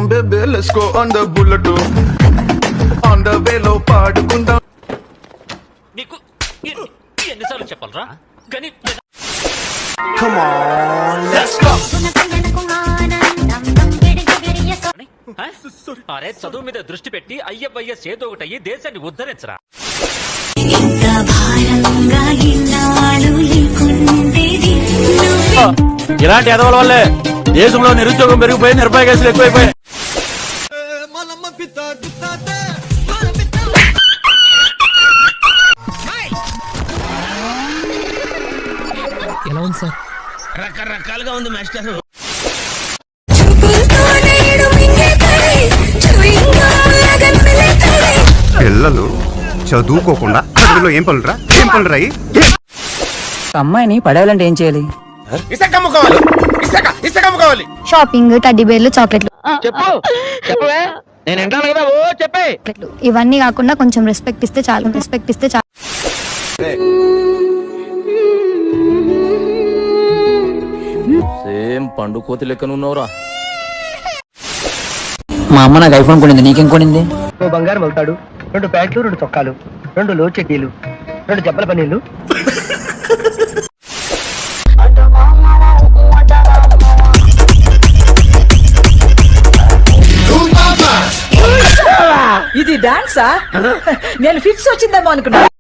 on baby, let's go on the bullet. On the way లో పాడుకుందాం. నీకు ఎన్నిసార్లు చెప్పాలరా కానీ Come on, let's go. అరే చదువు మీద దృష్టి పెట్టి అయ్యబ్బయ్య చేదో ఒకటయ్యి దేశాన్ని ఉద్ధరించరా. ఇలాంటి ఎదవల వల్లే దేశంలో నిరుద్యోగం పెరిగిపోయి నిర్భయ కేసులు ఎక్కువైపోయాయి. ఎలా ఉంది సార్? రకరకాలుగా ఉంది మాస్టర్. పిల్లలు చదువుకోకుండా చదువులో ఏం పనులురా అమ్మాయిని పడేయాలంటే ఏం చేయాలి? షాపింగ్, టడ్డీ బేర్లు, చాక్లెట్లు, నేను వింటాను కదా. ఓ చెప్పే. ఇవన్నీ కాకుండా కొంచెం రెస్పెక్ట్ ఇస్తే చాలు. సేమ్ పండు కోతి లెక్కన ఉన్నవరా. మా అమ్మ నాకు ఐఫోన్ కొనింది, నీకేం కొనింది? ఓ బంగారం అవుతాడు, 2 ప్యాంట్లు, 2 చొక్కాలు, 2 లో చెడ్డీలు, 2 చెప్పల పన్నీళ్లు. ఇది డాన్సా? నేను ఫిక్స్ వచ్చిందేమో అనుకున్నా.